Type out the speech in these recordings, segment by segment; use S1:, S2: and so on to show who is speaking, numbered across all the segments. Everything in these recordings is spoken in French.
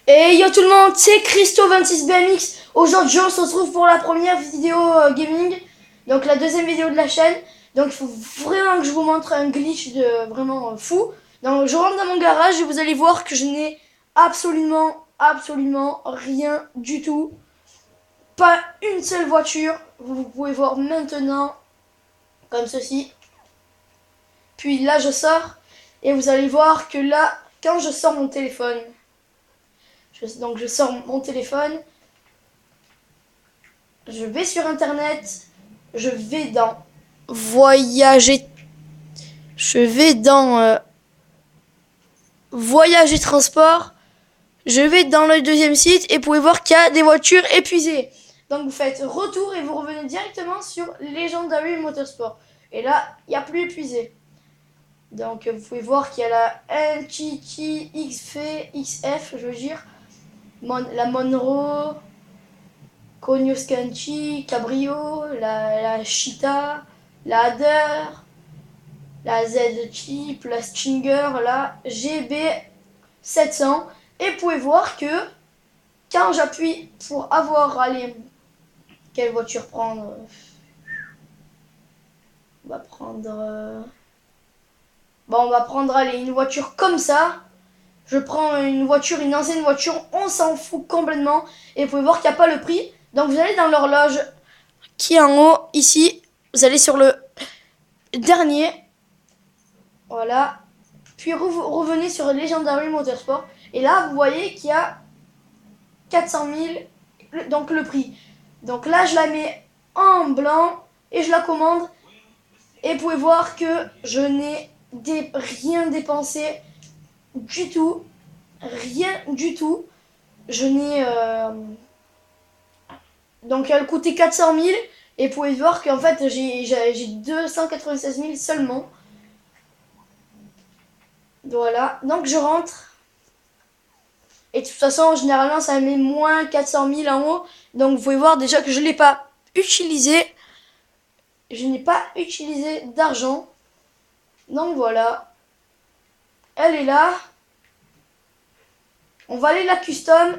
S1: Et yo tout le monde, c'est Christo26BMX. Aujourd'hui, on se retrouve pour la première vidéo gaming, donc la deuxième vidéo de la chaîne. Donc il faut vraiment que je vous montre un glitch de vraiment fou. Donc je rentre dans mon garage et vous allez voir que je n'ai absolument rien du tout. Pas une seule voiture. Vous pouvez voir maintenant comme ceci. Puis là je sors et vous allez voir que là, quand je sors mon téléphone, donc je sors mon téléphone, je vais sur internet, je vais dans voyager, je vais dans voyager transport, je vais dans le deuxième site et vous pouvez voir qu'il y a des voitures épuisées. Donc vous faites retour et vous revenez directement sur Legendary Motorsport. Et là, il n'y a plus épuisé. Donc vous pouvez voir qu'il y a la NTT XF, je veux dire, la Monroe, Cognoscanti, Cabrio, la Cheetah, la Hadder, la Z-Chip, la Stinger, la GB700. Et vous pouvez voir que quand j'appuie pour avoir, allez, quelle voiture prendre? On va prendre... Bon, on va prendre, allez, une voiture comme ça. Je prends une voiture, une ancienne voiture, on s'en fout complètement. Et vous pouvez voir qu'il n'y a pas le prix. Donc vous allez dans l'horloge qui est en haut, ici. Vous allez sur le dernier. Voilà. Puis revenez sur Legendary Motorsport. Et là, vous voyez qu'il y a 400 000, donc le prix. Donc là, je la mets en blanc et je la commande. Et vous pouvez voir que je n'ai rien dépensé du tout. Rien du tout. Je n'ai... Donc elle coûtait 400 000. Et vous pouvez voir qu'en fait, j'ai 296 000 seulement. Voilà. Donc je rentre. Et de toute façon, généralement, ça met moins 400 000 en haut. Donc, vous pouvez voir déjà que je ne l'ai pas utilisé. Je n'ai pas utilisé d'argent. Donc, voilà. Elle est là. On va aller la custom.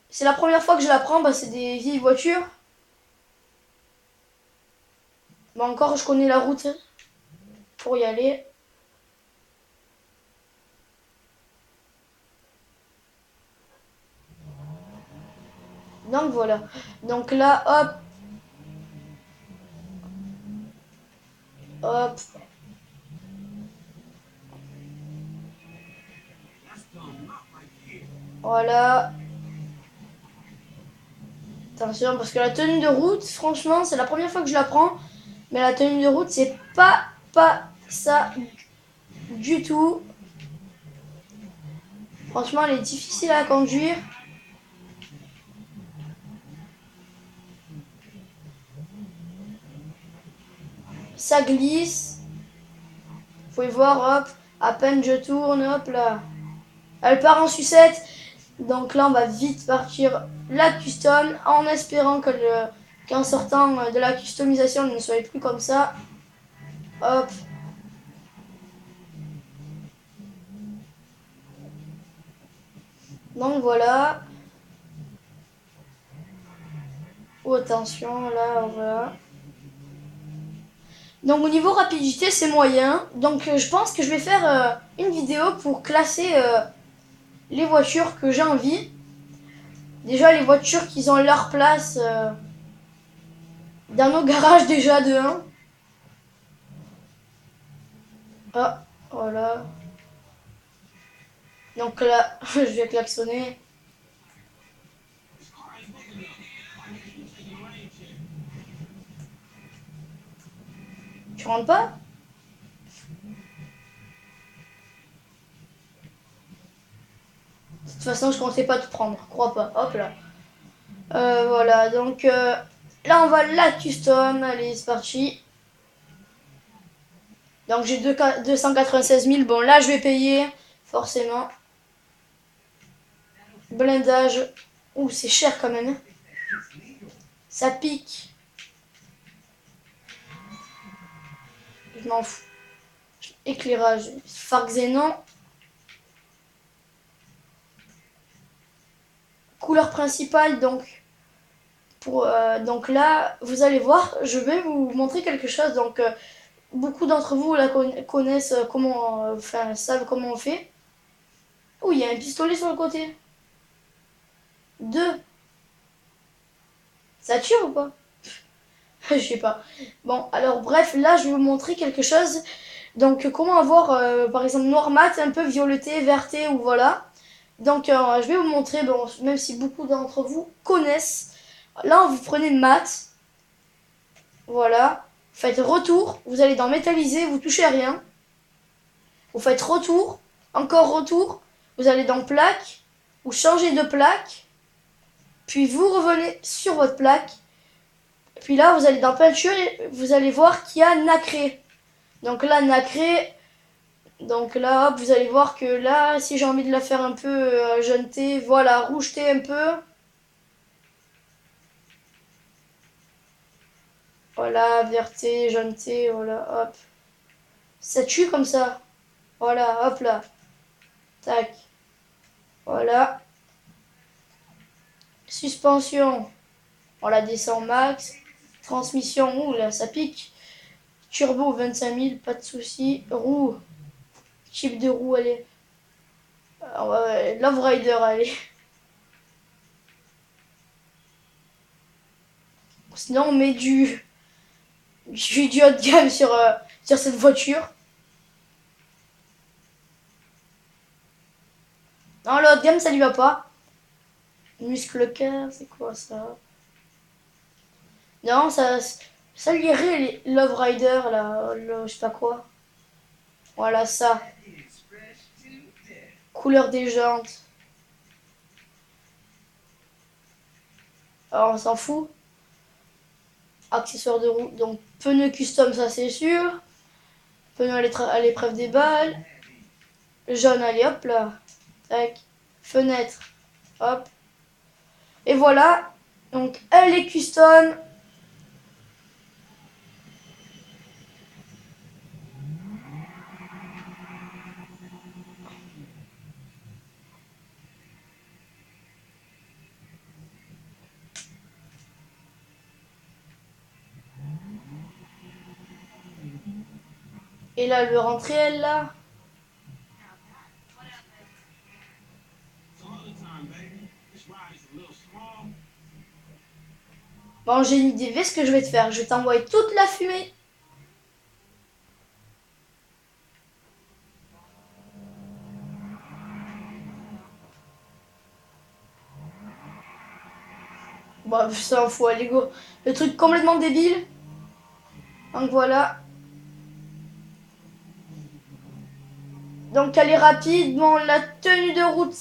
S1: C'est la première fois que je la prends. Bah, c'est des vieilles voitures. Bah, encore, je connais la route pour y aller. Donc, voilà. Donc là, hop. Hop. Voilà. Attention, parce que la tenue de route, franchement, c'est la première fois que je la prends. Mais la tenue de route, c'est pas ça du tout. Franchement, elle est difficile à conduire. Ça glisse. Vous pouvez voir, hop, à peine je tourne, hop là. Elle part en sucette. Donc là, on va vite partir la custom en espérant que qu'en sortant de la customisation, elle ne soit plus comme ça. Hop. Donc voilà. Oh, attention, là, voilà. Donc au niveau rapidité, c'est moyen. Donc je pense que je vais faire une vidéo pour classer les voitures que j'ai envie. Déjà les voitures qui ont leur place dans nos garages déjà de 1. Ah, voilà. Donc là, je vais klaxonner. Tu rentres pas? De toute façon, je comptais pas te prendre, crois pas. Hop là. Voilà, donc là, on va la custom. Allez, c'est parti. Donc j'ai 296 000. Bon, là, je vais payer, forcément. Blindage. Ouh, c'est cher quand même. Ça pique. Je m'en fous. Éclairage. Phare xénon. couleur principale. Donc là, vous allez voir, je vais vous montrer quelque chose. Donc beaucoup d'entre vous la connaissent comment, enfin savent comment on fait. Oh, il y a un pistolet sur le côté. Deux. Ça tire ou pas? Je sais pas. Bon, alors bref, là je vais vous montrer quelque chose. Donc comment avoir par exemple noir mat, un peu violeté, verté ou voilà. Donc je vais vous montrer, bon, même si beaucoup d'entre vous connaissent. Là vous prenez mat, voilà. Vous faites retour, vous allez dans métallisé, vous touchez à rien. Vous faites retour, encore retour, vous allez dans plaque, vous changez de plaque, puis vous revenez sur votre plaque. Puis là vous allez dans peinture et vous allez voir qu'il y a nacré. Donc là nacré, donc là hop, vous allez voir que là si j'ai envie de la faire un peu jauneté, voilà, rougeté un peu. Voilà, verté, jauneté, voilà, hop. Ça tue comme ça. Voilà, hop là. Tac. Voilà. Suspension. On la descend max. Transmission, ouh là, ça pique. Turbo 25 000, pas de souci. Roue. Type de roue, allez. Love Rider, allez. Sinon, on met du haut de gamme sur cette voiture. Non, le haut de gamme, ça lui va pas. Muscle car, c'est quoi ça? Non, ça lui irait, les Love Rider, là, je sais pas quoi. Voilà, ça. Couleur des jantes. Alors, on s'en fout. Accessoires de roue. Donc, pneus custom, ça c'est sûr. Pneus à l'épreuve des balles. Jaune, allez, hop là. Tac. Fenêtre. Hop. Et voilà. Donc, elle est custom. Et là, le rentrée, elle, là. Bon, j'ai une idée. Ce que je vais te faire. Je vais t'envoyer toute la fumée. Bon, ça en fout, allez, go. Le truc complètement débile. Donc, voilà. Donc, elle est rapide. Bon, la tenue de route,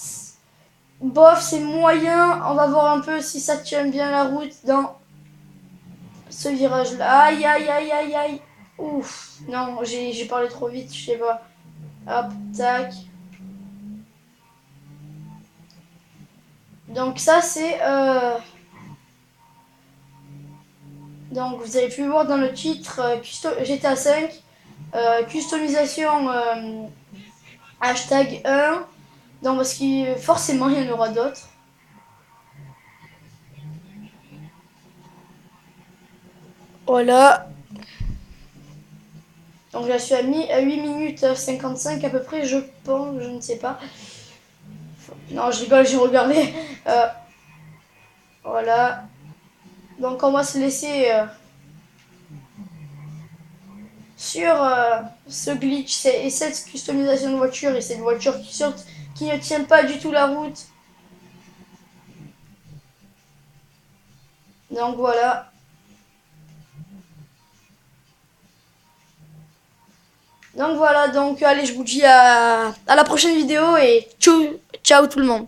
S1: bof, c'est moyen. On va voir un peu si ça tient bien la route dans ce virage-là. Aïe, aïe, aïe, aïe, aïe. Ouf. Non, j'ai parlé trop vite, je sais pas. Hop, tac. Donc ça, c'est... Donc, vous avez pu voir dans le titre GTA 5. Customisation hashtag 1. Donc, parce que forcément, il y en aura d'autres. Voilà. Donc, je suis à 8 minutes 55 à peu près, je pense, je ne sais pas. Non, je rigole, j'ai regardé. Voilà. Donc, on va se laisser sur ce glitch et cette customisation de voiture et cette voiture qui ne tient pas du tout la route. Donc, voilà. Donc voilà, donc allez, je vous dis à la prochaine vidéo et ciao, ciao tout le monde.